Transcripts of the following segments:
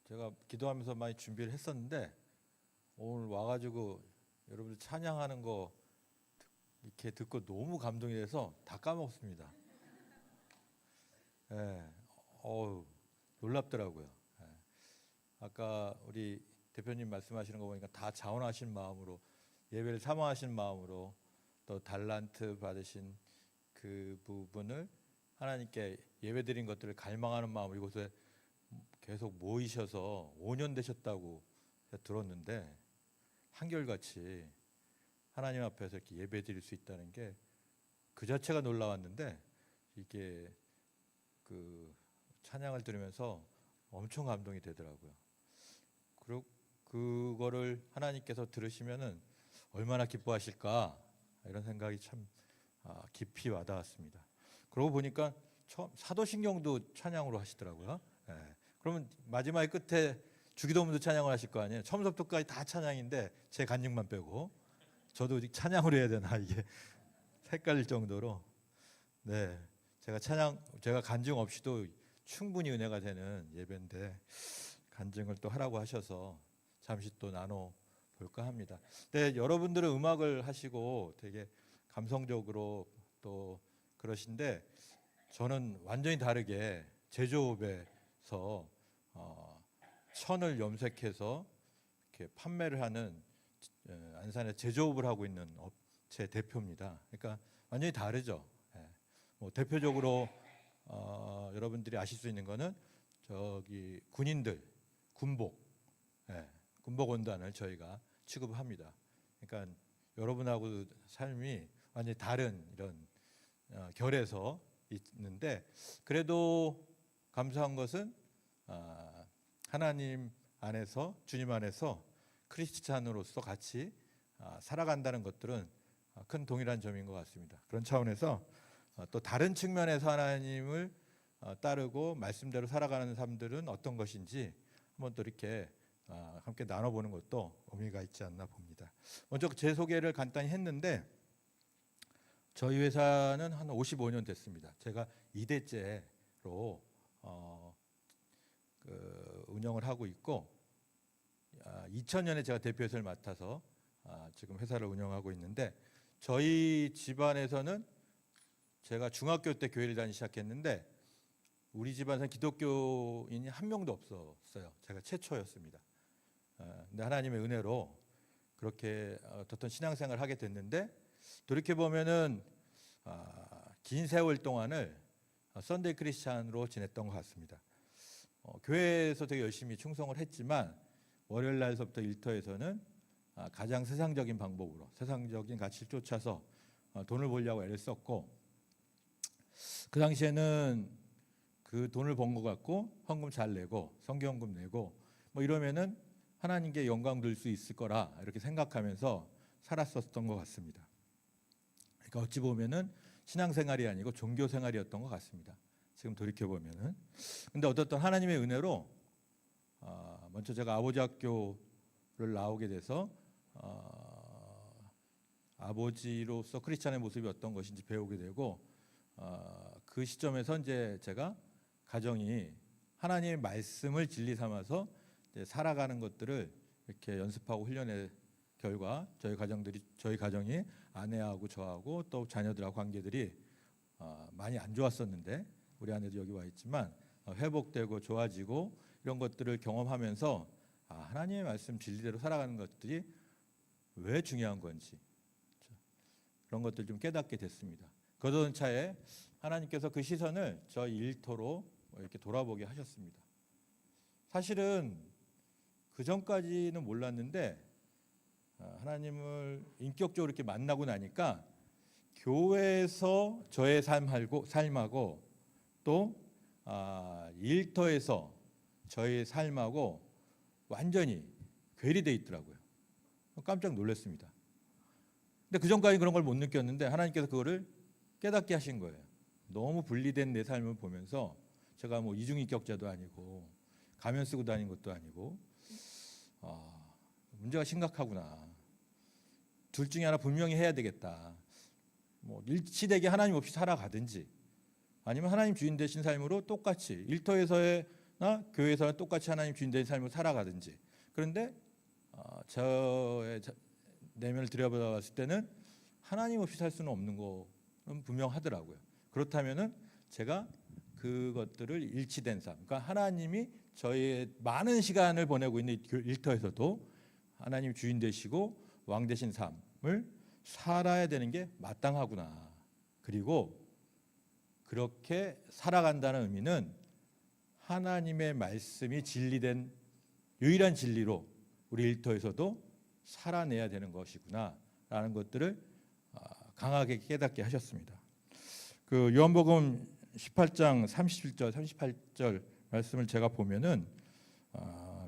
제가 기도하면서 많이 준비를 했었는데 오늘 와가지고 여러분들 찬양하는 거 이렇게 듣고 너무 감동이 돼서 다 까먹었습니다. 예, 놀랍더라고요. 예. 아까 우리 대표님 말씀하시는 거 보니까 다 자원하신 마음으로 예배를 사모하신 마음으로 또 달란트 받으신 그 부분을 하나님께 예배드린 것들을 갈망하는 마음으로 이곳에 계속 모이셔서 5년 되셨다고 들었는데 한결같이 하나님 앞에서 이렇게 예배드릴 수 있다는 게 그 자체가 놀라웠는데 이게 그 찬양을 들으면서 엄청 감동이 되더라고요. 그리고 그거를 하나님께서 들으시면은 얼마나 기뻐하실까 이런 생각이 참 깊이 와닿았습니다. 그러고 보니까 처음 사도신경도 찬양으로 하시더라고요. 예. 그러면 마지막 끝에 주기도문도 찬양을 하실 거 아니에요. 처음부터 끝까지 다 찬양인데 제 간증만 빼고 저도 찬양으로 해야 되나 이게 헷갈릴 정도로 네 제가 간증 없이도 충분히 은혜가 되는 예배인데 간증을 또 하라고 하셔서 잠시 또 나눠 볼까 합니다. 네, 여러분들은 음악을 하시고 되게 감성적으로 또 그러신데 저는 완전히 다르게 제조업에서 천을 염색해서 이렇게 판매를 하는 안산에 제조업을 하고 있는 업체 대표입니다. 그러니까 완전히 다르죠. 뭐 대표적으로 여러분들이 아실 수 있는 거는 저기 군인들 군복, 군복원단을 저희가 취급합니다. 그러니까 여러분하고 삶이 완전히 다른 이런 결에서 있는데 그래도 감사한 것은 하나님 안에서 주님 안에서 크리스찬으로서 같이 살아간다는 것들은 큰 동일한 점인 것 같습니다. 그런 차원에서 또 다른 측면에서 하나님을 따르고 말씀대로 살아가는 삶들은 어떤 것인지 한번 또 이렇게 함께 나눠보는 것도 의미가 있지 않나 봅니다. 먼저 제 소개를 간단히 했는데 저희 회사는 한 55년 됐습니다. 제가 2대째로 운영을 하고 있고 2000년에 제가 대표이사를 맡아서 지금 회사를 운영하고 있는데 저희 집안에서는 제가 중학교 때 교회를 다니기 시작했는데 우리 집안에서는 기독교인이 한 명도 없었어요. 제가 최초였습니다. 근데 하나님의 은혜로 그렇게 어떤 신앙생활을 하게 됐는데 돌이켜보면은 긴 세월 동안을 썬데이 크리스찬으로 지냈던 것 같습니다. 교회에서 되게 열심히 충성을 했지만 월요일 날서부터 일터에서는 가장 세상적인 방법으로 세상적인 가치를 쫓아서 돈을 벌려고 애를 썼고 그 당시에는 그 돈을 번 것 갖고 헌금 잘 내고 성경헌금 내고 뭐 이러면은 하나님께 영광 돌 수 있을 거라 이렇게 생각하면서 살았었던 것 같습니다. 그러니까 어찌 보면은 신앙생활이 아니고 종교생활이었던 것 같습니다. 지금 돌이켜 보면은. 근데 어떻든 하나님의 은혜로 먼저 제가 아버지 학교를 나오게 돼서 아버지로서 크리스찬의 모습이 어떤 것인지 배우게 되고 그 시점에서 이제 제가 가정이 하나님의 말씀을 진리 삼아서 이제 살아가는 것들을 이렇게 연습하고 훈련의 결과 저희 가정이 아내하고 저하고 또 자녀들하고 관계들이 많이 안 좋았었는데 우리 아내도 여기 와 있지만 회복되고 좋아지고 이런 것들을 경험하면서 하나님의 말씀 진리대로 살아가는 것들이 왜 중요한 건지 그런 것들 좀 깨닫게 됐습니다. 그러던 차에 하나님께서 그 시선을 저 일터로 이렇게 돌아보게 하셨습니다. 사실은 그 전까지는 몰랐는데 하나님을 인격적으로 이렇게 만나고 나니까 교회에서 저의 삶하고 또 일터에서 저의 삶하고 완전히 괴리돼 있더라고요. 깜짝 놀랐습니다. 근데 그 전까지 그런 걸 못 느꼈는데 하나님께서 그거를 깨닫게 하신 거예요. 너무 분리된 내 삶을 보면서 제가 뭐 이중인격자도 아니고 가면 쓰고 다닌 것도 아니고 문제가 심각하구나. 둘 중에 하나 분명히 해야 되겠다. 뭐 일치되게 하나님 없이 살아가든지 아니면 하나님 주인 되신 삶으로 똑같이 일터에서의 교회에서는 똑같이 하나님 주인된 삶을 살아가든지. 그런데 저의 내면을 들여다봤을 때는 하나님 없이 살 수는 없는 거는 분명하더라고요. 그렇다면은 제가 그것들을 일치된 삶, 그러니까 하나님이 저의 많은 시간을 보내고 있는 일터에서도 하나님 주인 되시고 왕 되신 삶을 살아야 되는 게 마땅하구나. 그리고 그렇게 살아간다는 의미는 하나님의 말씀이 진리된 유일한 진리로 우리 일터에서도 살아내야 되는 것이구나라는 것들을 강하게 깨닫게 하셨습니다. 그 요한복음 18장 37절, 38절 말씀을 제가 보면은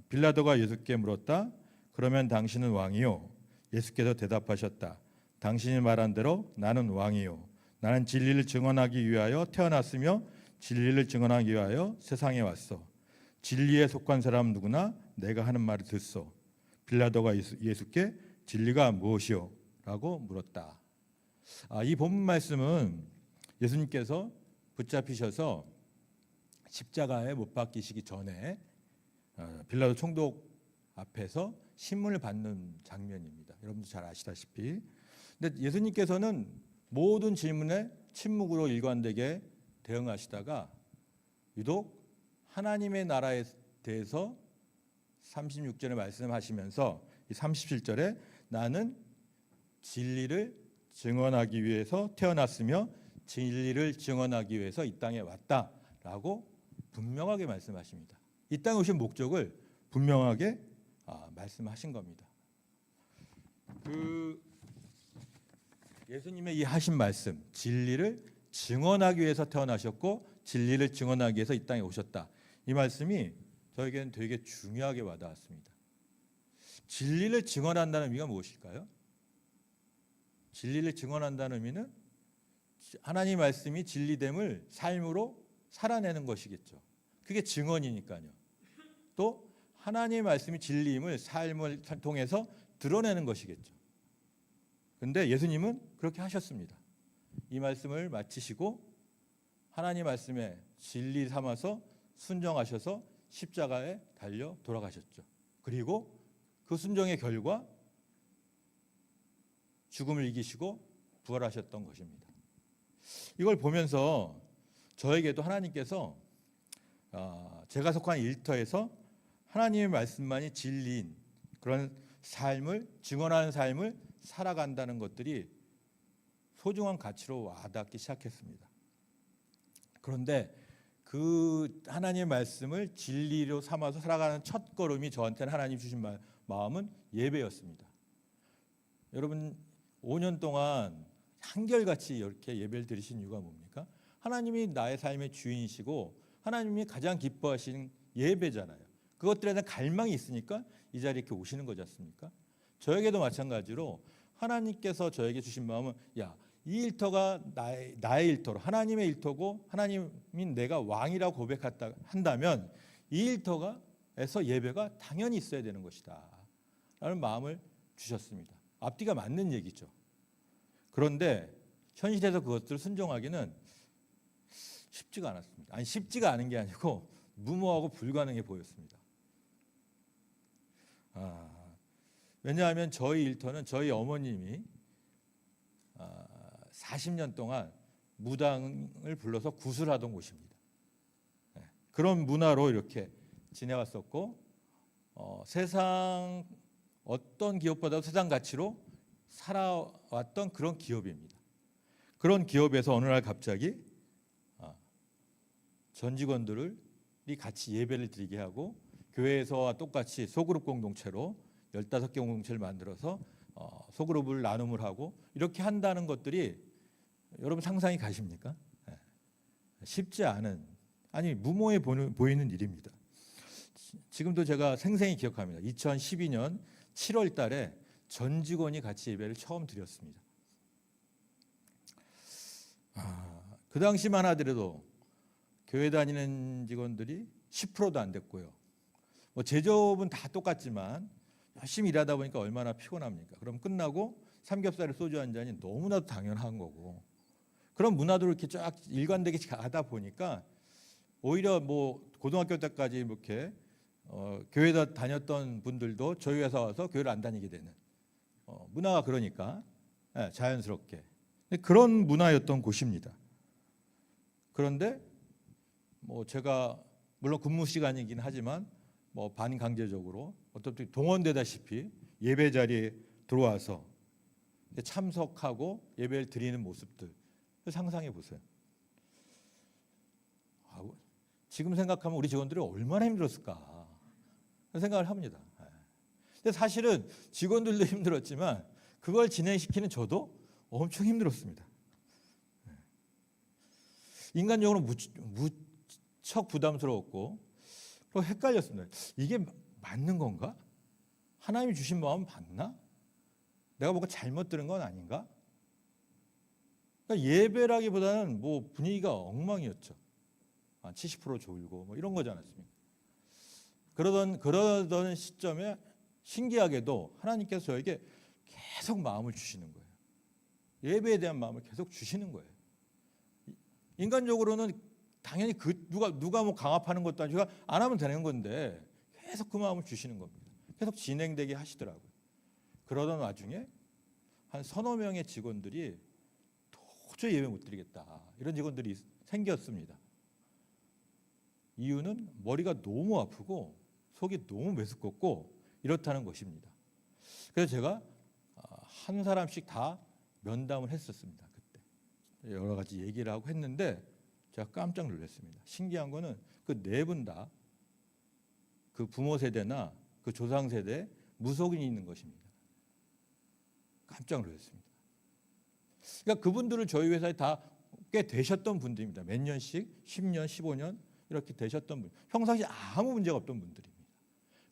빌라도가 예수께 물었다. 그러면 당신은 왕이요? 예수께서 대답하셨다. 당신이 말한 대로 나는 왕이요. 나는 진리를 증언하기 위하여 태어났으며 진리를 증언하기 위하여 세상에 왔어. 진리에 속한 사람 누구나 내가 하는 말을 듣소. 빌라도가 예수께 진리가 무엇이요? 라고 물었다. 이 본문 말씀은 예수님께서 붙잡히셔서 십자가에 못 박히시기 전에 빌라도 총독 앞에서 신문을 받는 장면입니다. 여러분도 잘 아시다시피. 근데 예수님께서는 모든 질문에 침묵으로 일관되게 대응하시다가 유독 하나님의 나라에 대해서 36절에 말씀하시면서 이 37절에 나는 진리를 증언하기 위해서 태어났으며 진리를 증언하기 위해서 이 땅에 왔다라고 분명하게 말씀하십니다. 이 땅에 오신 목적을 분명하게 말씀하신 겁니다. 그 예수님의 이 하신 말씀, 진리를 증언하기 위해서 태어나셨고 진리를 증언하기 위해서 이 땅에 오셨다. 이 말씀이 저에게는 되게 중요하게 와닿았습니다. 진리를 증언한다는 의미가 무엇일까요? 진리를 증언한다는 의미는 하나님 말씀이 진리됨을 삶으로 살아내는 것이겠죠. 그게 증언이니까요. 또 하나님의 말씀이 진리임을 삶을 통해서 드러내는 것이겠죠. 그런데 예수님은 그렇게 하셨습니다. 이 말씀을 마치시고 하나님 말씀에 진리 삼아서 순종하셔서 십자가에 달려 돌아가셨죠. 그리고 그 순종의 결과 죽음을 이기시고 부활하셨던 것입니다. 이걸 보면서 저에게도 하나님께서 제가 속한 일터에서 하나님의 말씀만이 진리인 그런 삶을 증언하는 삶을 살아간다는 것들이 소중한 가치로 와닿기 시작했습니다. 그런데 그 하나님의 말씀을 진리로 삼아서 살아가는 첫 걸음이 저한테는 하나님 주신 마음은 예배였습니다. 여러분 5년 동안 한결같이 이렇게 예배를 드리신 이유가 뭡니까? 하나님이 나의 삶의 주인이시고 하나님이 가장 기뻐하시는 예배잖아요. 그것들에 대한 갈망이 있으니까 이 자리에 이렇게 오시는 거지 않습니까? 저에게도 마찬가지로 하나님께서 저에게 주신 마음은 이 일터가 나의 일터로 하나님의 일터고 하나님이 내가 왕이라고 고백한다면 이 일터가에서 예배가 당연히 있어야 되는 것이다 라는 마음을 주셨습니다. 앞뒤가 맞는 얘기죠. 그런데 현실에서 그것들을 순종하기는 쉽지가 않았습니다. 아니 쉽지가 않은 게 아니고 무모하고 불가능해 보였습니다. 왜냐하면 저희 일터는 저희 어머님이 40년 동안 무당을 불러서 구슬하던 곳입니다. 그런 문화로 이렇게 지내왔었고 세상 어떤 기업보다도 세상 가치로 살아왔던 그런 기업입니다. 그런 기업에서 어느 날 갑자기 전 직원들이 같이 예배를 드리게 하고 교회에서와 똑같이 소그룹 공동체로 15개 공동체를 만들어서 소그룹을 나눔을 하고 이렇게 한다는 것들이 여러분 상상이 가십니까? 쉽지 않은 아니 무모해 보이는 일입니다. 지금도 제가 생생히 기억합니다. 2012년 7월 달에 전 직원이 같이 예배를 처음 드렸습니다. 그 당시만 하더라도 교회 다니는 직원들이 10%도 안 됐고요. 뭐 제조업은 다 똑같지만 열심히 일하다 보니까 얼마나 피곤합니까? 그럼 끝나고 삼겹살에 소주 한 잔이 너무나도 당연한 거고 그런 문화도 이렇게 쫙 일관되게 가다 보니까 오히려 뭐 고등학교 때까지 이렇게 교회 다녔던 분들도 저희 회사 와서 교회를 안 다니게 되는 문화가 그러니까 자연스럽게 그런 문화였던 곳입니다. 그런데 뭐 제가 물론 근무 시간이긴 하지만 뭐 반강제적으로 어떻게 동원되다시피 예배 자리에 들어와서 참석하고 예배를 드리는 모습들 상상해 보세요. 지금 생각하면 우리 직원들이 얼마나 힘들었을까 생각을 합니다. 근데 사실은 직원들도 힘들었지만 그걸 진행시키는 저도 엄청 힘들었습니다. 인간적으로 무척 부담스러웠고 또 헷갈렸습니다. 이게 맞는 건가? 하나님이 주신 마음 맞나? 내가 뭔가 잘못 들은 건 아닌가? 그러니까 예배라기보다는 뭐 분위기가 엉망이었죠. 70% 졸고 뭐 이런 거지 않았습니까? 그러던 시점에 신기하게도 하나님께서 저에게 계속 마음을 주시는 거예요. 예배에 대한 마음을 계속 주시는 거예요. 인간적으로는 당연히 누가 뭐 강압하는 것도 아니고 안 하면 되는 건데 계속 그 마음을 주시는 겁니다. 계속 진행되게 하시더라고요. 그러던 와중에 한 서너 명의 직원들이 도저히 예배 못 드리겠다 이런 직원들이 생겼습니다. 이유는 머리가 너무 아프고 속이 너무 메스껍고 이렇다는 것입니다. 그래서 제가 한 사람씩 다 면담을 했었습니다. 그때 여러 가지 얘기를 하고 했는데 제가 깜짝 놀랐습니다. 신기한 거는 그 네 분 다 그 부모 세대나 그 조상 세대에 무속인이 있는 것입니다. 깜짝 놀랐습니다. 그러니까 그분들을 저희 회사에 다 꽤 되셨던 분들입니다. 몇 년씩 10년, 15년 이렇게 되셨던 분. 평상시 아무 문제가 없던 분들입니다.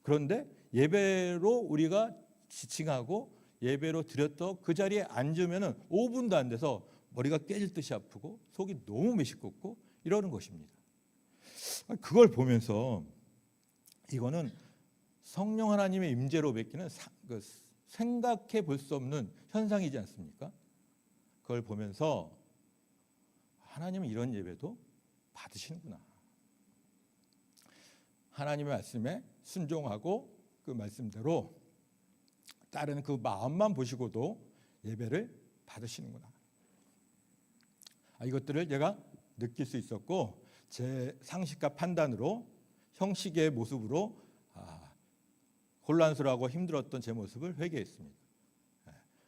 그런데 예배로 우리가 지칭하고 예배로 드렸던 그 자리에 앉으면은 5분도 안 돼서 머리가 깨질 듯이 아프고 속이 너무 메시껍고 이러는 것입니다. 그걸 보면서 이거는 성령 하나님의 임재로 뵙기는 생각해 볼 수 없는 현상이지 않습니까? 그걸 보면서 하나님은 이런 예배도 받으시는구나. 하나님의 말씀에 순종하고 그 말씀대로 따르는 그 마음만 보시고도 예배를 받으시는구나. 이것들을 제가 느낄 수 있었고 제 상식과 판단으로 형식의 모습으로 혼란스러워하고 힘들었던 제 모습을 회개했습니다.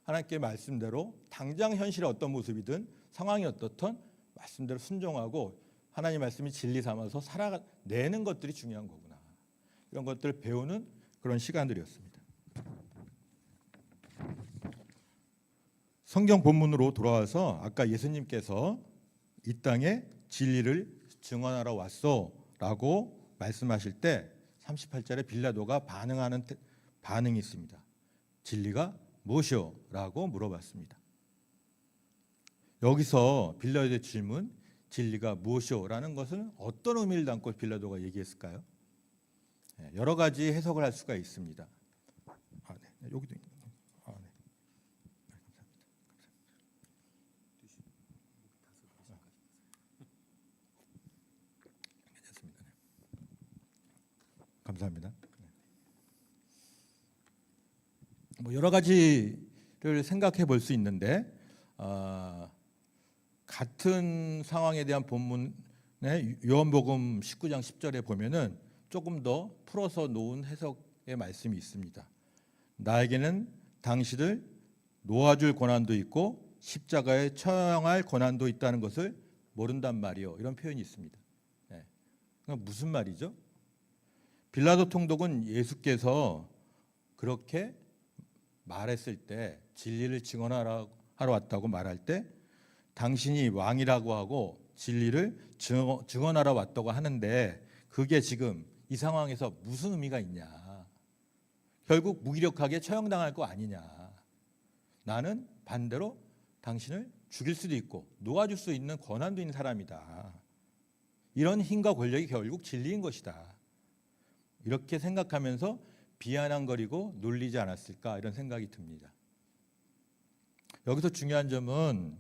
하나님께 말씀대로 당장 현실의 어떤 모습이든 상황이 어떻든 말씀대로 순종하고 하나님 말씀이 진리 삼아서 살아내는 것들이 중요한 거구나. 이런 것들을 배우는 그런 시간들이었습니다. 성경 본문으로 돌아와서 아까 예수님께서 이 땅에 진리를 증언하러 왔소라고 말씀하실 때 38절에 빌라도가 반응하는 반응이 있습니다. 진리가 무엇이오? 라고 물어봤습니다. 여기서 빌라도의 질문 진리가 무엇이오? 라는 것은 어떤 의미를 담고 빌라도가 얘기했을까요? 여러 가지 해석을 할 수가 있습니다. 네. 여기도 있네요. 네. 감사합니다. 뭐 여러 가지를 생각해 볼 수 있는데 같은 상황에 대한 본문의 요한복음 19장 10절에 보면은 조금 더 풀어서 놓은 해석의 말씀이 있습니다. 나에게는 당신을 놓아줄 권한도 있고 십자가에 처형할 권한도 있다는 것을 모른단 말이요. 이런 표현이 있습니다. 무슨 말이죠? 빌라도 총독은 예수께서 그렇게 말했을 때 진리를 증언하러 왔다고 말할 때 당신이 왕이라고 하고 진리를 증언하러 왔다고 하는데 그게 지금 이 상황에서 무슨 의미가 있냐. 결국 무기력하게 처형당할 거 아니냐. 나는 반대로 당신을 죽일 수도 있고 놓아줄 수 있는 권한도 있는 사람이다. 이런 힘과 권력이 결국 진리인 것이다. 이렇게 생각하면서 비아냥거리고 놀리지 않았을까 이런 생각이 듭니다. 여기서 중요한 점은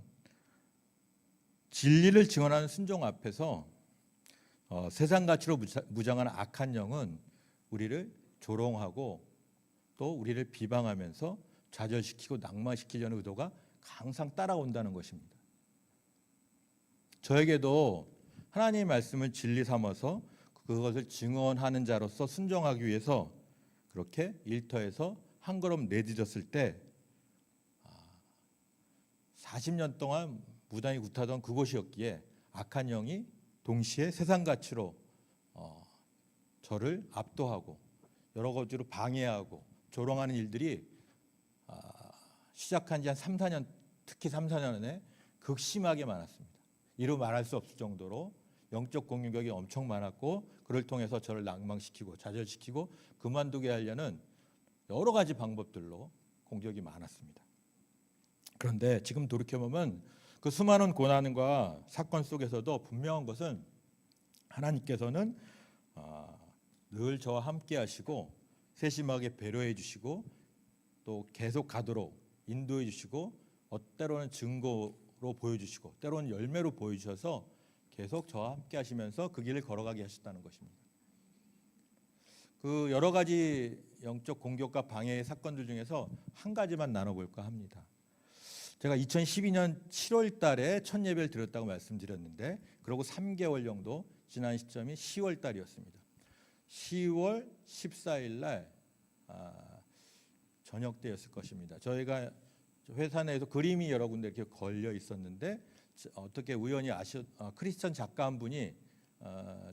진리를 증언하는 순종 앞에서 세상 가치로 무장한 악한 영은 우리를 조롱하고 또 우리를 비방하면서 좌절시키고 낙망시키려는 의도가 항상 따라온다는 것입니다. 저에게도 하나님의 말씀을 진리 삼아서 그것을 증언하는 자로서 순종하기 위해서 그렇게 일터에서 한 걸음 내딛었을 때 40년 동안 무단히 굿하던 그곳이었기에 악한 영이 동시에 세상 가치로 저를 압도하고 여러 가지로 방해하고 조롱하는 일들이 시작한 지 한 3, 4년, 특히 3, 4년에 극심하게 많았습니다. 이루 말할 수 없을 정도로 영적 공격이 엄청 많았고 그를 통해서 저를 낙망시키고 좌절시키고 그만두게 하려는 여러 가지 방법들로 공격이 많았습니다. 그런데 지금 돌이켜보면 그 수많은 고난과 사건 속에서도 분명한 것은 하나님께서는 늘 저와 함께 하시고 세심하게 배려해 주시고 또 계속 가도록 인도해 주시고 때로는 증거로 보여주시고 때로는 열매로 보여주셔서 계속 저와 함께 하시면서 그 길을 걸어가게 하셨다는 것입니다. 그 여러 가지 영적 공격과 방해의 사건들 중에서 한 가지만 나눠볼까 합니다. 제가 2012년 7월 달에 첫 예배를 드렸다고 말씀드렸는데 그러고 3개월 정도 지난 시점이 10월 달이었습니다. 10월 14일 날 저녁 때였을 것입니다. 저희가 회사 내에서 그림이 여러 군데 이렇게 걸려 있었는데 어떻게 우연히 크리스천 작가 한 분이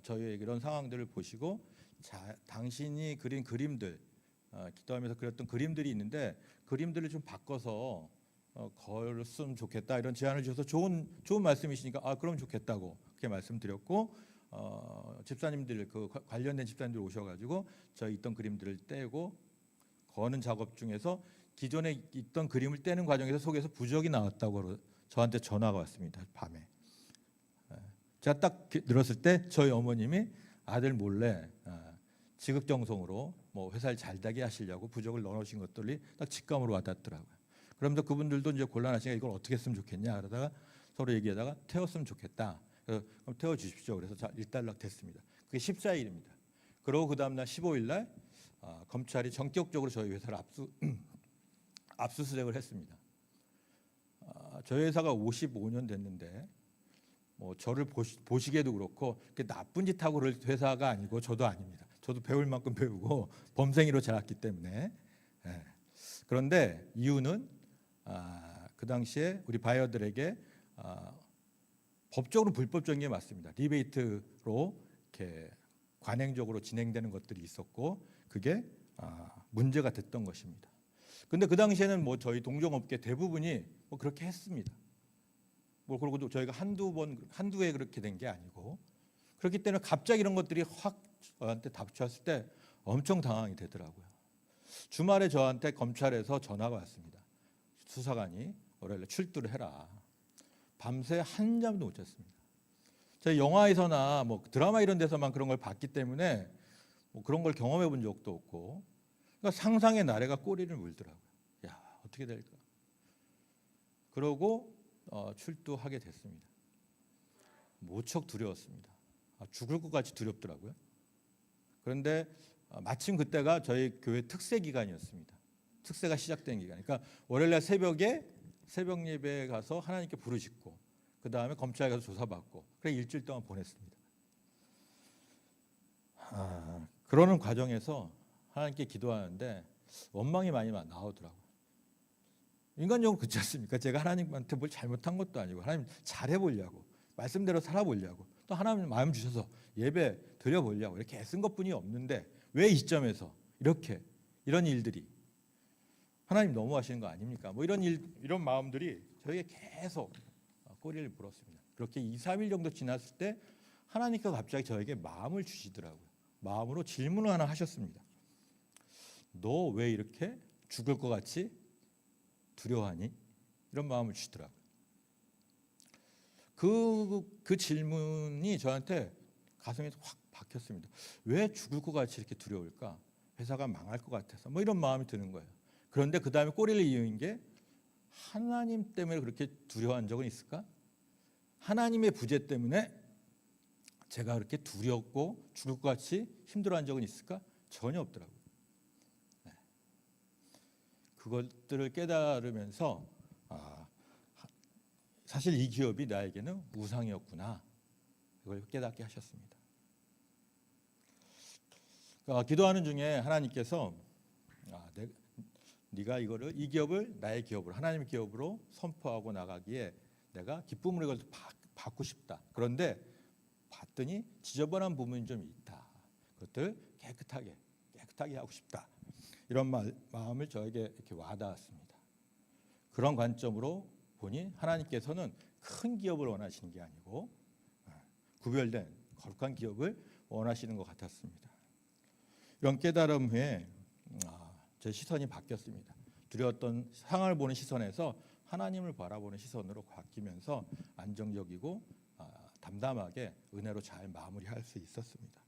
저희의 이런 상황들을 보시고 당신이 그린 그림들 기도하면서 그렸던 그림들이 있는데 그림들을 좀 바꿔서 걸었으면 좋겠다 이런 제안을 주셔서 좋은 말씀이시니까 그럼 좋겠다고 그렇게 말씀드렸고 집사님들 그 관련된 집사님들 오셔가지고 저희 있던 그림들을 떼고 거는 작업 중에서 기존에 있던 그림을 떼는 과정에서 속에서 부적이 나왔다고 저한테 전화가 왔습니다. 밤에 제가 딱 들었을 때 저희 어머님이 아들 몰래 지극정성으로 뭐 회사를 잘 되게 하시려고 부적을 넣어놓으신 것들이 딱 직감으로 와닿더라고요. 그러면서 그분들도 이제 곤란하시니까 이걸 어떻게 했으면 좋겠냐 그러다가 서로 얘기하다가 태웠으면 좋겠다. 그럼 태워 주십시오. 그래서 일단락 됐습니다. 그게 14일입니다. 그리고 그 다음 날 15일 날 검찰이 전격적으로 저희 회사를 압수수색을 했습니다. 저희 회사가 55년 됐는데 뭐 저를 보시기에도 그렇고 나쁜 짓 하고 그럴 회사가 아니고 저도 아닙니다. 저도 배울 만큼 배우고 범생이로 자랐기 때문에. 그런데 이유는 그 당시에 우리 바이어들에게 법적으로 불법적인 게 맞습니다. 리베이트로 이렇게 관행적으로 진행되는 것들이 있었고 그게 문제가 됐던 것입니다. 근데 그 당시에는 뭐 저희 동종업계 대부분이 뭐 그렇게 했습니다. 뭐 그리고 저희가 한두 해 그렇게 된 게 아니고 그렇기 때문에 갑자기 이런 것들이 확 저한테 닥쳤을 때 엄청 당황이 되더라고요. 주말에 저한테 검찰에서 전화가 왔습니다. 수사관이 월요일에 출두를 해라. 밤새 한잠도 못 잤습니다. 제가 영화에서나 뭐 드라마 이런 데서만 그런 걸 봤기 때문에 뭐 그런 걸 경험해 본 적도 없고 그러니까 상상의 나래가 꼬리를 물더라고요. 야 어떻게 될까? 그러고 출두하게 됐습니다. 무척 두려웠습니다. 죽을 것 같이 두렵더라고요. 그런데 마침 그때가 저희 교회 특세 기간이었습니다. 특세가 시작된 기간. 그러니까 월요일날 새벽에 새벽 예배에 가서 하나님께 부르짖고 그 다음에 검찰에 가서 조사받고 그래 일주일 동안 보냈습니다. 그러는 과정에서 하나님께 기도하는데 원망이 많이 나오더라고요. 인간적으로 그렇지 않습니까? 제가 하나님한테 뭘 잘못한 것도 아니고 하나님 잘해보려고 말씀대로 살아보려고 또 하나님 마음 주셔서 예배 드려보려고 이렇게 애쓴 것뿐이 없는데 왜 이 시점에서 이런 일들이 하나님 너무하시는 거 아닙니까? 뭐 이런 마음들이 저에게 계속 꼬리를 물었습니다. 그렇게 2, 3일 정도 지났을 때 하나님께서 갑자기 저에게 마음을 주시더라고요. 마음으로 질문을 하나 하셨습니다. 너 왜 이렇게 죽을 것 같이 두려워하니? 이런 마음을 주시더라고요. 그 질문이 저한테 가슴에 확 박혔습니다. 왜 죽을 것 같이 이렇게 두려울까? 회사가 망할 것 같아서 뭐 이런 마음이 드는 거예요. 그런데 그 다음에 꼬리를 이은 게 하나님 때문에 그렇게 두려워한 적은 있을까? 하나님의 부재 때문에 제가 그렇게 두렵고 죽을 것 같이 힘들어한 적은 있을까? 전혀 없더라고요. 네. 그것들을 깨달으면서 사실 이 기업이 나에게는 우상이었구나. 그걸 깨닫게 하셨습니다. 기도하는 중에 하나님께서 네가 이 기업을 나의 기업으로, 하나님의 기업으로 선포하고 나가기에 내가 기쁨으로 이걸 받고 싶다. 그런데 봤더니 지저분한 부분이 좀 있다. 그것들 깨끗하게 하고 싶다. 이런 마음을 저에게 이렇게 와닿았습니다. 그런 관점으로 보니 하나님께서는 큰 기업을 원하시는 게 아니고 구별된 거룩한 기업을 원하시는 것 같았습니다. 이런 깨달음 후에 제 시선이 바뀌었습니다. 두려웠던 상황을 보는 시선에서 하나님을 바라보는 시선으로 바뀌면서 안정적이고 담담하게 은혜로 잘 마무리할 수 있었습니다.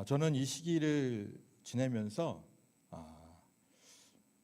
저는 이 시기를 지내면서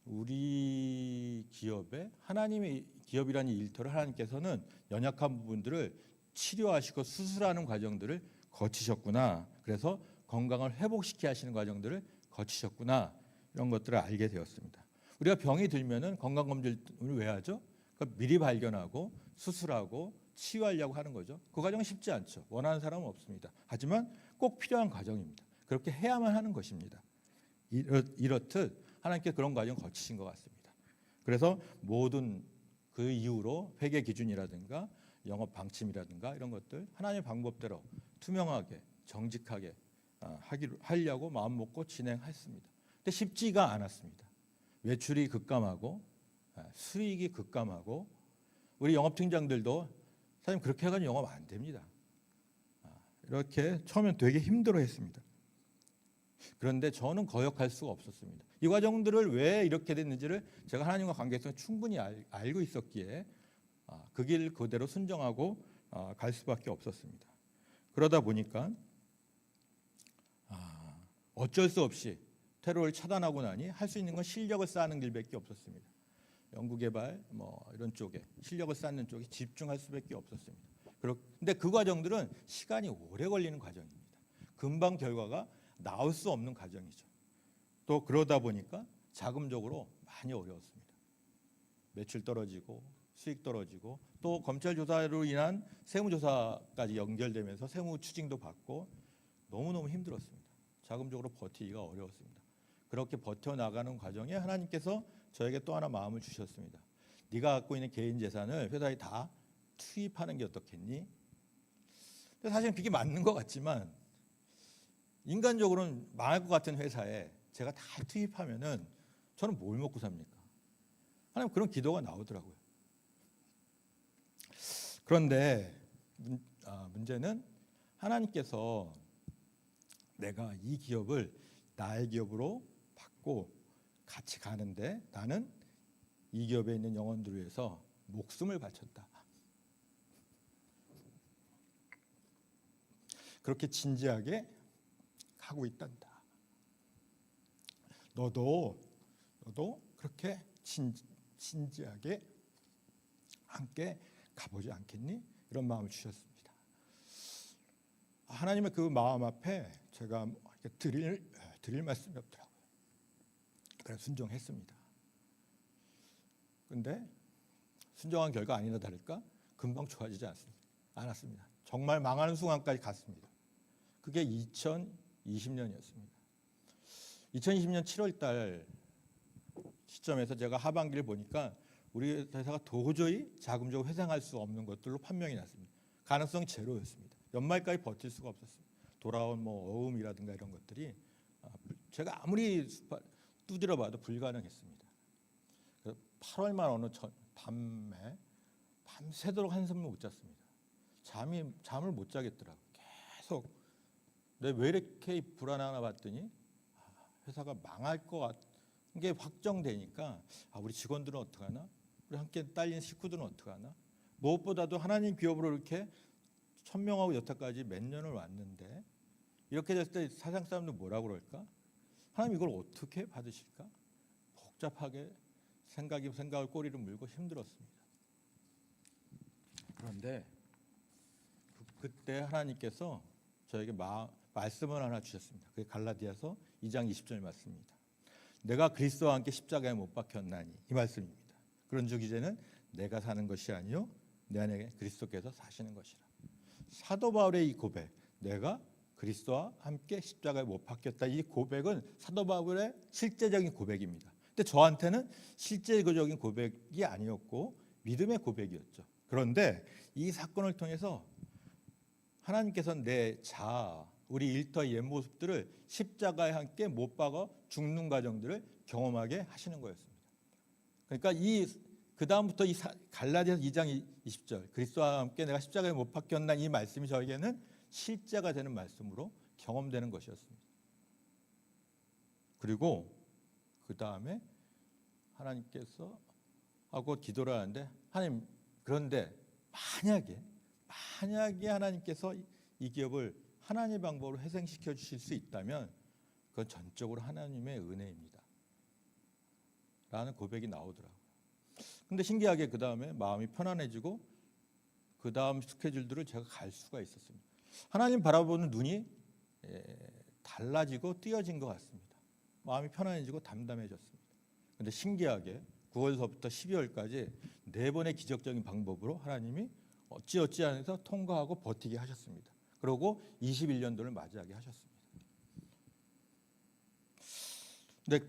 우리 기업에 하나님의 기업이라는 일터를 하나님께서는 연약한 부분들을 치료하시고 수술하는 과정들을 거치셨구나. 그래서 건강을 회복시키게 하시는 과정들을 거치셨구나. 이런 것들을 알게 되었습니다. 우리가 병이 들면은 건강검진을 왜 하죠? 그러니까 미리 발견하고 수술하고 치유하려고 하는 거죠. 그 과정은 쉽지 않죠. 원하는 사람은 없습니다. 하지만 꼭 필요한 과정입니다. 그렇게 해야만 하는 것입니다. 이렇듯 하나님께 그런 과정을 거치신 것 같습니다. 그래서 모든 그 이후로 회계 기준이라든가 영업 방침이라든가 이런 것들 하나님의 방법대로 투명하게 정직하게 하려고 마음 먹고 진행했습니다. 근데 쉽지가 않았습니다. 매출이 급감하고 수익이 급감하고 우리 영업팀장들도 사실 그렇게 해가지고 영업 안 됩니다. 이렇게 처음엔 되게 힘들어했습니다. 그런데 저는 거역할 수가 없었습니다. 이 과정들을 왜 이렇게 됐는지를 제가 하나님과 관계에서 충분히 알고 있었기에 그 길 그대로 순정하고 갈 수밖에 없었습니다. 그러다 보니까 어쩔 수 없이 테러를 차단하고 나니 할 수 있는 건 실력을 쌓는 길밖에 없었습니다. 연구개발 이런 쪽에 실력을 쌓는 쪽에 집중할 수밖에 없었습니다. 그런데 그 과정들은 시간이 오래 걸리는 과정입니다. 금방 결과가 나올 수 없는 과정이죠. 또 그러다 보니까 자금적으로 많이 어려웠습니다. 매출 떨어지고 수익 떨어지고 또 검찰 조사로 인한 세무조사까지 연결되면서 세무 추징도 받고 너무너무 힘들었습니다. 자금적으로 버티기가 어려웠습니다. 그렇게 버텨나가는 과정에 하나님께서 저에게 또 하나 마음을 주셨습니다. 네가 갖고 있는 개인 재산을 회사에 다 투입하는 게 어떻겠니? 근데 사실은 그게 맞는 것 같지만 인간적으로는 망할 것 같은 회사에 제가 다 투입하면은 저는 뭘 먹고 삽니까? 하나님 그런 기도가 나오더라고요. 그런데 문제는 하나님께서 내가 이 기업을 나의 기업으로 받고 같이 가는데 나는 이 기업에 있는 영혼들을 위해서 목숨을 바쳤다. 그렇게 진지하게 가고 있단다. 너도 그렇게 진지하게 함께 가보지 않겠니? 이런 마음을 주셨습니다. 하나님의 그 마음 앞에 제가 드릴 말씀이 없더라고요. 그래서 순종했습니다. 근데 순종한 결과 아니나 다를까 금방 좋아지지 않았습니다. 정말 망하는 순간까지 갔습니다. 그게 2020년이었습니다. 2020년 7월 달 시점에서 제가 하반기를 보니까 우리 회사가 도저히 자금적으로 회생할 수 없는 것들로 판명이 났습니다. 가능성 제로였습니다. 연말까지 버틸 수가 없었습니다. 돌아온 어음이라든가 이런 것들이 제가 아무리 두드려 봐도 불가능했습니다. 8월말 어느 밤에 밤새도록 한숨을 못 잤습니다. 잠을 못 자겠더라고요. 계속 왜 이렇게 불안하나 봤더니 회사가 망할 것 같은 게 확정되니까 우리 직원들은 어떡하나? 우리 함께 딸린 식구들은 어떡하나? 무엇보다도 하나님 기업으로 이렇게 천명하고 여태까지 몇 년을 왔는데 이렇게 됐을 때 세상 사람들 뭐라고 그럴까? 하나님 이걸 어떻게 받으실까? 복잡하게 생각을 꼬리를 물고 힘들었습니다. 그런데 그때 하나님께서 저에게 말씀을 하나 주셨습니다. 그게 갈라디아서 2장 20절 말씀입니다. 내가 그리스도와 함께 십자가에 못 박혔나니, 이 말씀입니다. 그런즉 이제는 내가 사는 것이 아니요 내 안에 그리스도께서 사시는 것이라. 사도 바울의 이 고백, 내가 그리스도와 함께 십자가에 못 박혔다, 이 고백은 사도 바울의 실제적인 고백입니다. 근데 저한테는 실제적인 고백이 아니었고 믿음의 고백이었죠. 그런데 이 사건을 통해서 하나님께서는 내 자아, 우리 일터의 옛 모습들을 십자가에 함께 못 박아 죽는 과정들을 경험하게 하시는 거였습니다. 그러니까 그 다음부터 이 갈라디아서 2장 20절, 그리스도와 함께 내가 십자가에 못 박혔나, 이 말씀이 저에게는 실제가 되는 말씀으로 경험되는 것이었습니다. 그리고 그 다음에 하나님께서 하고 기도를 하는데, 하나님, 그런데 만약에 하나님께서 이 기업을 하나님의 방법으로 회생시켜 주실 수 있다면 그건 전적으로 하나님의 은혜입니다 라는 고백이 나오더라고요. 근데 신기하게 그 다음에 마음이 편안해지고 그 다음 스케줄들을 제가 갈 수가 있었습니다. 하나님 바라보는 눈이 달라지고 띄어진 것 같습니다. 마음이 편안해지고 담담해졌습니다. 근데 신기하게 9월서부터 12월까지 4번의 기적적인 방법으로 하나님이 어찌어찌 하면서 통과하고 버티게 하셨습니다. 그리고 21년도를 맞이하게 하셨습니다. 근데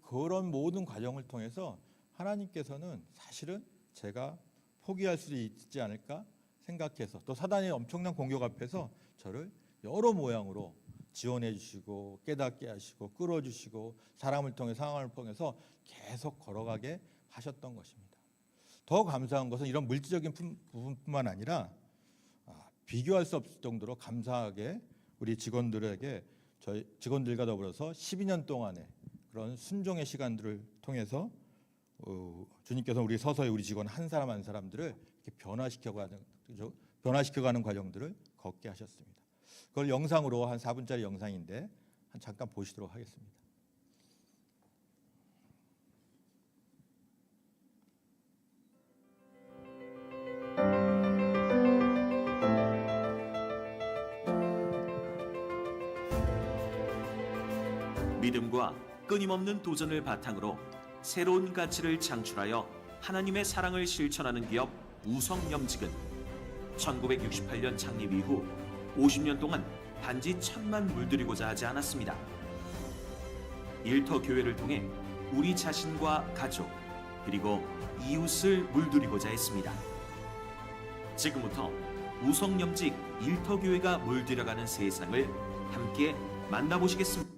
그런 모든 과정을 통해서 하나님께서는 사실은 제가 포기할 수 있지 않을까 생각해서, 또 사단의 엄청난 공격 앞에서 저를 여러 모양으로 지원해 주시고 깨닫게 하시고 끌어주시고 사람을 통해 상황을 통해서 계속 걸어가게 하셨던 것입니다. 더 감사한 것은 이런 물질적인 부분뿐만 아니라 비교할 수 없을 정도로 감사하게 우리 직원들에게, 저희 직원들과 더불어서 12년 동안의 그런 순종의 시간들을 통해서 주님께서 우리 서서히 우리 직원 한 사람 한 사람들을 이렇게 변화시켜가는 과정들을 걷게 하셨습니다. 그걸 영상으로 한 4분짜리 영상인데 잠깐 보시도록 하겠습니다. 믿음과 끊임없는 도전을 바탕으로 새로운 가치를 창출하여 하나님의 사랑을 실천하는 기업 우성염직은 1968년 창립 이후 50년 동안 단지 천만 물들이고자 하지 않았습니다. 일터 교회를 통해 우리 자신과 가족 그리고 이웃을 물들이고자 했습니다. 지금부터 우성염직 일터 교회가 물들여가는 세상을 함께 만나보시겠습니다.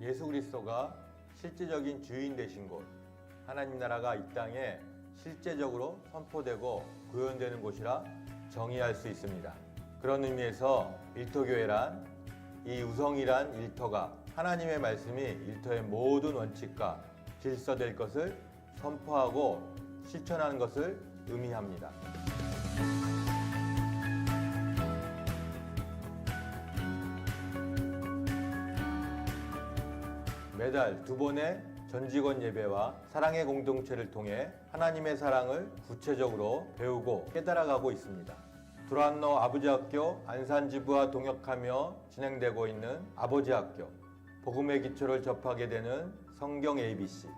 예수 그리스도가 실제적인 주인 되신 곳, 하나님 나라가 이 땅에 실제적으로 선포되고 구현되는 곳이라 정의할 수 있습니다. 그런 의미에서 일터교회란, 이 우성이란 일터가 하나님의 말씀이 일터의 모든 원칙과 질서될 것을 선포하고 실천하는 것을 의미합니다. 매달 2번의 전 직원 예배와 사랑의 공동체를 통해 하나님의 사랑을 구체적으로 배우고 깨달아가고 있습니다. 두란노 아버지학교 안산지부와 동역하며 진행되고 있는 아버지학교, 복음의 기초를 접하게 되는 성경 ABC,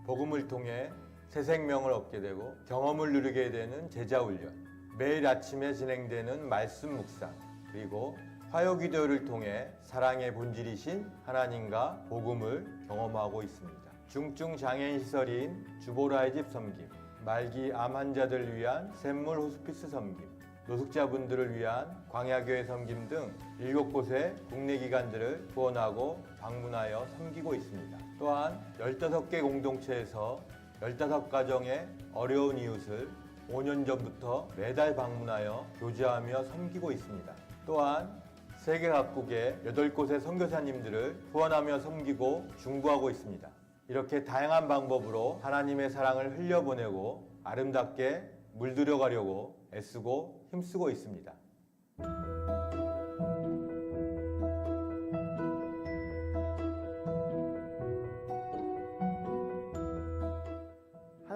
복음을 통해 새 생명을 얻게 되고 경험을 누리게 되는 제자훈련, 매일 아침에 진행되는 말씀 묵상, 그리고 화요기도를 통해 사랑의 본질이신 하나님과 복음을 경험하고 있습니다. 중증 장애인 시설인 주보라의 집 섬김, 말기 암 환자들을 위한 샘물 호스피스 섬김, 노숙자분들을 위한 광야교회 섬김 등 7곳의 국내 기관들을 후원하고 방문하여 섬기고 있습니다. 또한 15개 공동체에서 15가정의 어려운 이웃을 5년 전부터 매달 방문하여 교제하며 섬기고 있습니다. 또한 세계 각국의 8곳의 선교사님들을 후원하며 섬기고 중보하고 있습니다. 이렇게 다양한 방법으로 하나님의 사랑을 흘려보내고 아름답게 물들여가려고 애쓰고 힘쓰고 있습니다.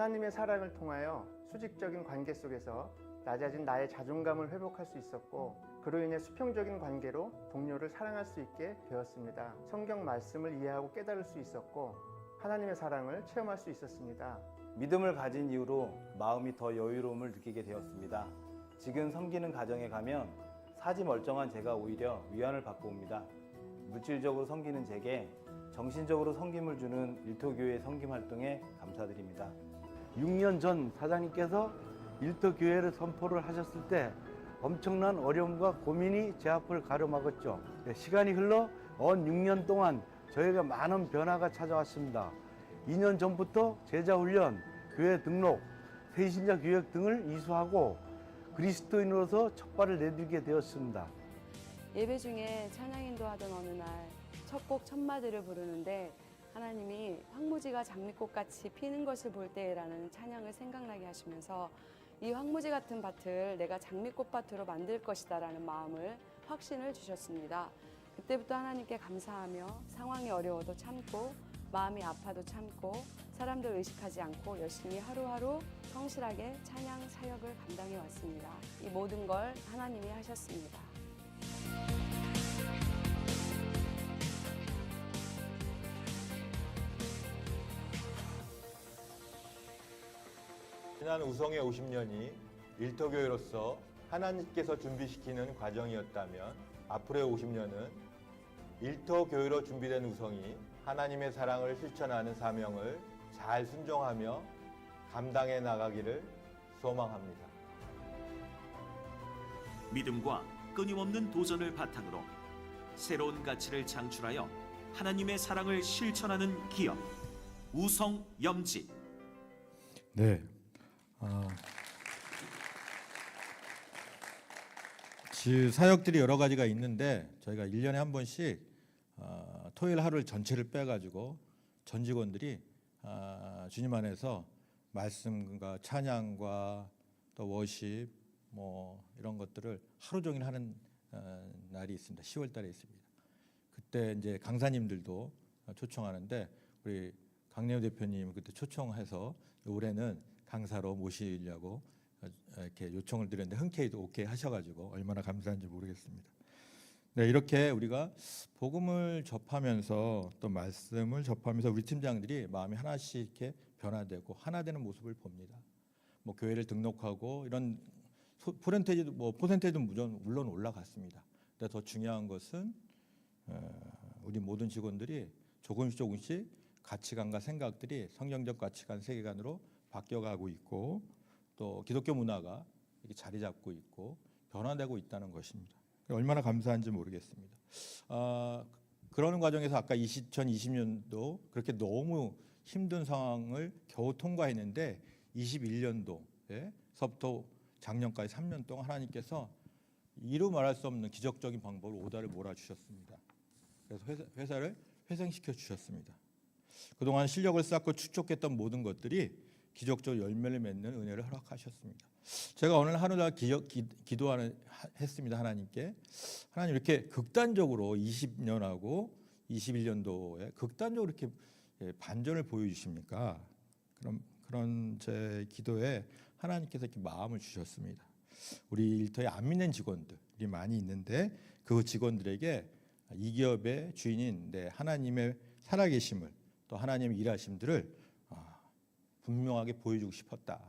하나님의 사랑을 통하여 수직적인 관계 속에서 낮아진 나의 자존감을 회복할 수 있었고, 그로 인해 수평적인 관계로 동료를 사랑할 수 있게 되었습니다. 성경 말씀을 이해하고 깨달을 수 있었고, 하나님의 사랑을 체험할 수 있었습니다. 믿음을 가진 이후로 마음이 더 여유로움을 느끼게 되었습니다. 지금 섬기는 가정에 가면 사지 멀쩡한 제가 오히려 위안을 받고 옵니다. 물질적으로 섬기는 제게 정신적으로 섬김을 주는 일터교회 섬김 활동에 감사드립니다. 6년 전 사장님께서 일터교회를 선포를 하셨을 때 엄청난 어려움과 고민이 제 앞을 가로막았죠. 시간이 흘러 언 6년 동안 저희가 많은 변화가 찾아왔습니다. 2년 전부터 제자 훈련, 교회 등록, 새신자 교육 등을 이수하고 그리스도인으로서 첫 발을 내딛게 되었습니다. 예배 중에 찬양 인도하던 어느 날 첫 곡 첫마디를 부르는데 하나님이 황무지가 장미꽃같이 피는 것을 볼 때라는 찬양을 생각나게 하시면서 이 황무지 같은 밭을 내가 장미꽃밭으로 만들 것이다 라는 마음을 확신을 주셨습니다. 그때부터 하나님께 감사하며 상황이 어려워도 참고 마음이 아파도 참고 사람들 의식하지 않고 열심히 하루하루 성실하게 찬양 사역을 감당해 왔습니다. 이 모든 걸 하나님이 하셨습니다. 지난 우성의 50년이 일터교회로서 하나님께서 준비시키는 과정이었다면 앞으로의 50년은 일터교회로 준비된 우성이 하나님의 사랑을 실천하는 사명을 잘 순종하며 감당해 나가기를 소망합니다. 믿음과 끊임없는 도전을 바탕으로 새로운 가치를 창출하여 하나님의 사랑을 실천하는 기업 우성염지. 네. 사역들이 여러 가지가 있는데 저희가 1년에 한 번씩 토요일 하루를 전체를 빼가지고 전 직원들이 주님 안에서 말씀과 찬양과 또 워십 뭐 이런 것들을 하루 종일 하는 날이 있습니다. 10월 달에 있습니다. 그때 이제 강사님들도 초청하는데 우리 강래우 대표님 그때 초청해서 올해는 강사로 모시려고 이렇게 요청을 드렸는데 흔쾌히도 오케이 하셔가지고 얼마나 감사한지 모르겠습니다. 네, 이렇게 우리가 복음을 접하면서 또 말씀을 접하면서 우리 팀장들이 마음이 하나씩 이렇게 변화되고 하나 되는 모습을 봅니다. 뭐 교회를 등록하고 이런 퍼센테이지도 물론 올라갔습니다. 근데 더 중요한 것은 우리 모든 직원들이 조금씩 가치관과 생각들이 성경적 가치관, 세계관으로 바뀌어가고 있고 또 기독교 문화가 이렇게 자리 잡고 있고 변화되고 있다는 것입니다. 얼마나 감사한지 모르겠습니다. 그러는 과정에서 아까 2020년도 그렇게 너무 힘든 상황을 겨우 통과했는데 21년도에서부터 작년까지 3년 동안 하나님께서 이루 말할 수 없는 기적적인 방법으로 오다를 몰아주셨습니다. 그래서 회사를 회생시켜 주셨습니다. 그동안 실력을 쌓고 축적했던 모든 것들이 기적적 열매를 맺는 은혜를 허락하셨습니다. 제가 오늘 하루다 기도했습니다. 하나님께. 하나님 이렇게 극단적으로 20년하고 21년도에 극단적으로 이렇게 반전을 보여주십니까? 그런 제 기도에 하나님께서 이렇게 마음을 주셨습니다. 우리 일터에 안 믿는 직원들이 많이 있는데 그 직원들에게 이 기업의 주인인 하나님의 살아계심을 또 하나님의 일하심들을 분명하게 보여주고 싶었다.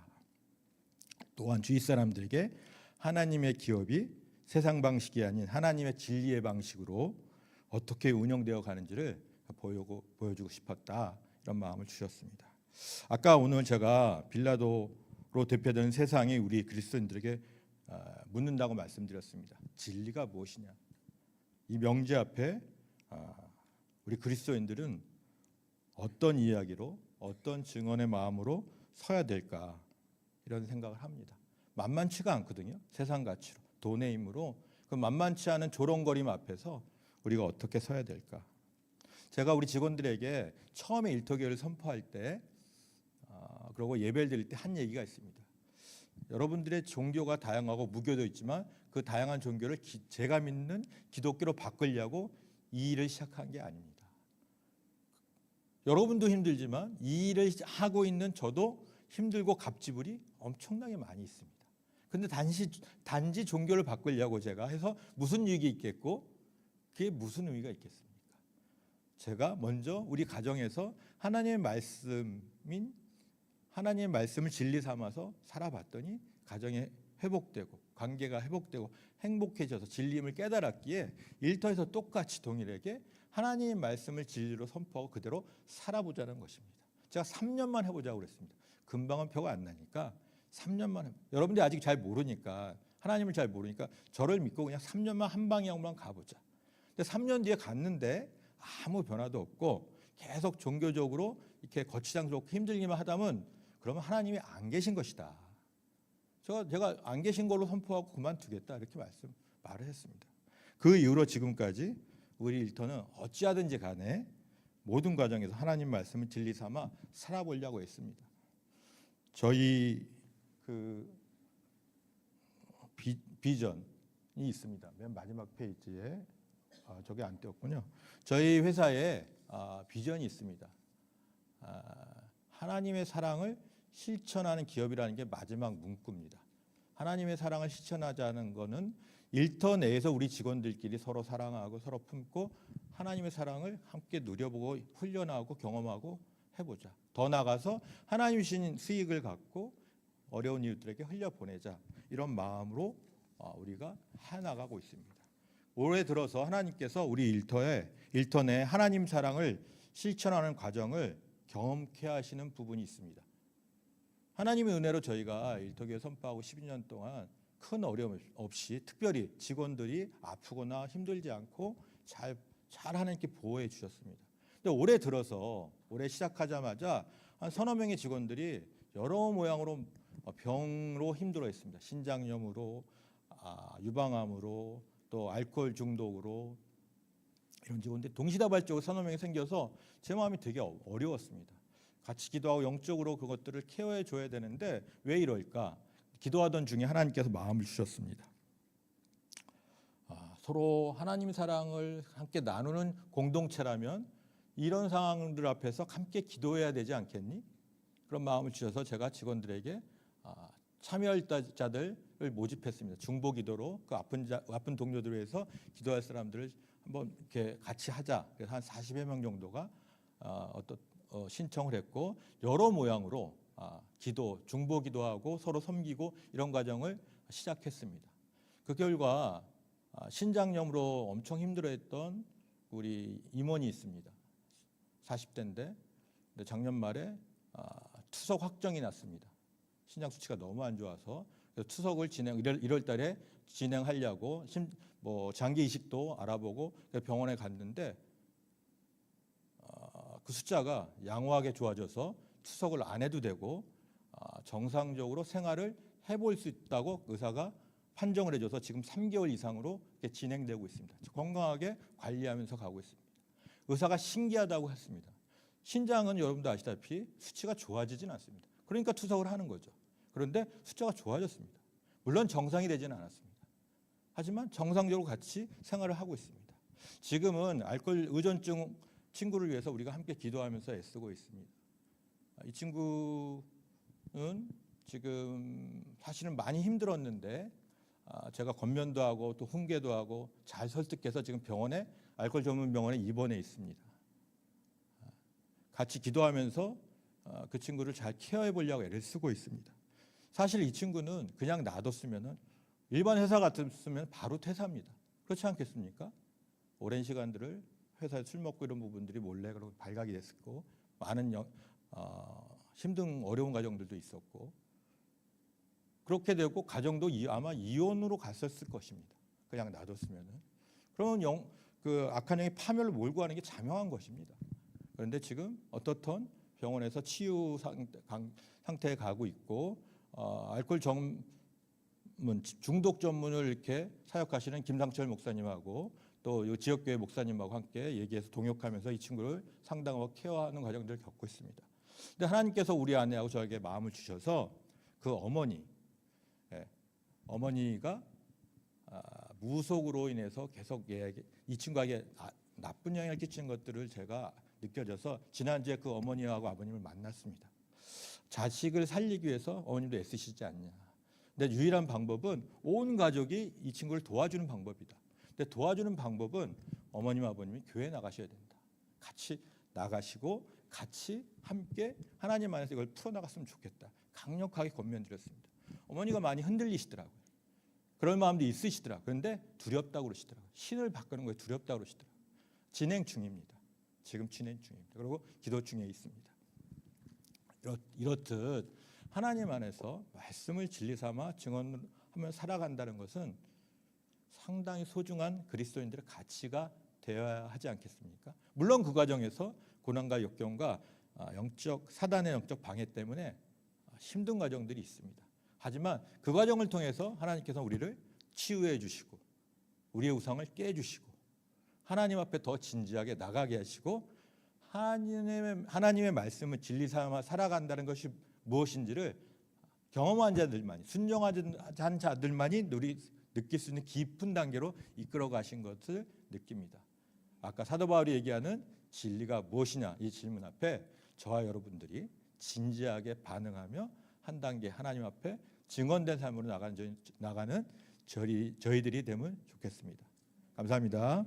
또한 주위 사람들에게 하나님의 기업이 세상 방식이 아닌 하나님의 진리의 방식으로 어떻게 운영되어 가는지를 보여주고 싶었다. 이런 마음을 주셨습니다. 아까 오늘 제가 빌라도로 대표되는 세상이 우리 그리스도인들에게 묻는다고 말씀드렸습니다. 진리가 무엇이냐? 이 명제 앞에 우리 그리스도인들은 어떤 이야기로 어떤 증언의 마음으로 서야 될까 이런 생각을 합니다. 만만치가 않거든요. 세상 가치로 돈의 힘으로 그 만만치 않은 조롱거림 앞에서 우리가 어떻게 서야 될까? 제가 우리 직원들에게 처음에 일터교회를 선포할 때 그리고 예배를 드릴 때 한 얘기가 있습니다. 여러분들의 종교가 다양하고 무교도 있지만 그 다양한 종교를 제가 믿는 기독교로 바꾸려고 이 일을 시작한 게 아닙니다. 여러분도 힘들지만 이 일을 하고 있는 저도 힘들고 갑지불이 엄청나게 많이 있습니다. 근데 단지 종교를 바꾸려고 제가 해서 무슨 유익이 있겠고 그게 무슨 의미가 있겠습니까? 제가 먼저 우리 가정에서 하나님의 말씀을 진리 삼아서 살아봤더니 가정에 회복되고 관계가 회복되고 행복해져서 진리임을 깨달았기에 일터에서 똑같이 동일하게 하나님의 말씀을 진리로 선포하고 그대로 살아보자는 것입니다. 제가 3년만 해보자고 그랬습니다. 금방은 표가 안 나니까 3년만 여러분들이 아직 잘 모르니까 하나님을 잘 모르니까 저를 믿고 그냥 3년만 한 방향으로만 가보자. 근데 3년 뒤에 갔는데 아무 변화도 없고 계속 종교적으로 이렇게 거치장스럽고 힘들기만 하다면 그러면 하나님이 안 계신 것이다. 제가 안 계신 걸로 선포하고 그만두겠다 이렇게 말을 했습니다. 그 이후로 지금까지 우리 일터는 어찌하든지 간에 모든 과정에서 하나님 말씀을 진리 삼아 살아보려고 했습니다. 저희 그 비전이 있습니다. 맨 마지막 페이지에 저게 안 띄었군요. 저희 회사에 비전이 있습니다. 하나님의 사랑을 실천하는 기업이라는 게 마지막 문구입니다. 하나님의 사랑을 실천하자는 것은 일터 내에서 우리 직원들끼리 서로 사랑하고 서로 품고 하나님의 사랑을 함께 누려보고 훈련하고 경험하고 해보자. 더 나아가서 하나님이 주신 수익을 갖고 어려운 이웃들에게 흘려보내자. 이런 마음으로 우리가 해나가고 있습니다. 올해 들어서 하나님께서 우리 일터 내 하나님 사랑을 실천하는 과정을 경험케 하시는 부분이 있습니다. 하나님의 은혜로 저희가 일터교회 선포하고 12년 동안 큰 어려움 없이 특별히 직원들이 아프거나 힘들지 않고 잘 하나님께 보호해 주셨습니다. 근데 올해 들어서 올해 시작하자마자 한 서너 명의 직원들이 여러 모양으로 병으로 힘들어했습니다. 신장염으로, 유방암으로, 또 알코올 중독으로 이런 직원들이 동시다발적으로 서너 명이 생겨서 제 마음이 되게 어려웠습니다. 같이 기도하고 영적으로 그것들을 케어해 줘야 되는데 왜 이럴까? 기도하던 중에 하나님께서 마음을 주셨습니다. 서로 하나님 사랑을 함께 나누는 공동체라면 이런 상황들 앞에서 함께 기도해야 되지 않겠니? 그런 마음을 주셔서 제가 직원들에게 참여자들을 모집했습니다. 중보기도로 그 아픈 동료들을 위해서 기도할 사람들을 한번 이렇게 같이 하자. 그래서 한 40여 명 정도가 신청을 했고 여러 모양으로 중보기도하고 서로 섬기고 이런 과정을 시작했습니다. 그 결과 신장염으로 엄청 힘들어했던 우리 임원이 있습니다. 40대인데 작년 말에 투석 확정이 났습니다. 신장 수치가 너무 안 좋아서 투석을 1월 달에 진행하려고 장기 이식도 알아보고 병원에 갔는데 그 숫자가 양호하게 좋아져서 투석을 안 해도 되고 정상적으로 생활을 해볼 수 있다고 의사가 판정을 해줘서 지금 3개월 이상으로 진행되고 있습니다. 건강하게 관리하면서 가고 있습니다. 의사가 신기하다고 했습니다. 신장은 여러분도 아시다시피 수치가 좋아지진 않습니다. 그러니까 투석을 하는 거죠. 그런데 숫자가 좋아졌습니다. 물론 정상이 되지는 않았습니다. 하지만 정상적으로 같이 생활을 하고 있습니다. 지금은 알코올 의존증 친구를 위해서 우리가 함께 기도하면서 애쓰고 있습니다. 이 친구는 지금 사실은 많이 힘들었는데 제가 권면도 하고 또 훈계도 하고 잘 설득해서 지금 알코올 전문 병원에 입원해 있습니다. 같이 기도하면서 그 친구를 잘 케어해 보려고 애를 쓰고 있습니다. 사실 이 친구는 그냥 놔뒀으면 일반 회사 같았으면 바로 퇴사합니다. 그렇지 않겠습니까? 오랜 시간들을 회사에 술 먹고 이런 부분들이 몰래 그러고 발각이 됐었고 많은 힘든 어려운 가정들도 있었고 그렇게 되고 가정도 아마 이혼으로 갔었을 것입니다. 그냥 놔뒀으면은. 그러면 그 악한 영이 파멸을 몰고 가는 게 자명한 것입니다. 그런데 지금 어떻든 병원에서 치유 상태에 가고 있고 알코올 전문 중독 전문을 이렇게 사역하시는 김상철 목사님하고 또 지역교회 목사님하고 함께 얘기해서 동역하면서 이 친구를 상담하고 케어하는 과정들을 겪고 있습니다. 근데 하나님께서 우리 아내하고 저에게 마음을 주셔서 그 어머니가 무속으로 인해서 계속 이 친구에게 나쁜 영향을 끼치는 것들을 제가 느껴져서 지난주에 그 어머니하고 아버님을 만났습니다. 자식을 살리기 위해서 어머님도 애쓰시지 않냐. 근데 유일한 방법은 온 가족이 이 친구를 도와주는 방법이다. 근데 도와주는 방법은 어머님 아버님이 교회 나가셔야 된다. 같이 나가시고 같이 함께 하나님 안에서 이걸 풀어나갔으면 좋겠다. 강력하게 권면드렸습니다. 어머니가 많이 흔들리시더라고요. 그런 마음도 있으시더라고요. 그런데 두렵다고 그러시더라고요. 신을 바꾸는 거에 두렵다고 그러시더라고요. 진행 중입니다. 지금 진행 중입니다. 그리고 기도 중에 있습니다. 이렇듯 하나님 안에서 말씀을 진리 삼아 증언하며 살아간다는 것은 상당히 소중한 그리스도인들의 가치가 되어야 하지 않겠습니까? 물론 그 과정에서 고난과 역경과 사단의 영적 방해 때문에 힘든 과정들이 있습니다. 하지만 그 과정을 통해서 하나님께서 우리를 치유해 주시고 우리의 우상을 깨 주시고 하나님 앞에 더 진지하게 나가게 하시고 하나님의 말씀을 진리 삼아 살아간다는 것이 무엇인지를 경험한 자들만이, 순종한 자들만이 느낄 수 있는 깊은 단계로 이끌어 가신 것을 느낍니다. 아까 사도 바울이 얘기하는 진리가 무엇이냐 이 질문 앞에 저와 여러분들이 진지하게 반응하며 한 단계 하나님 앞에 증언된 삶으로 나가는 저희들이 되면 좋겠습니다. 감사합니다.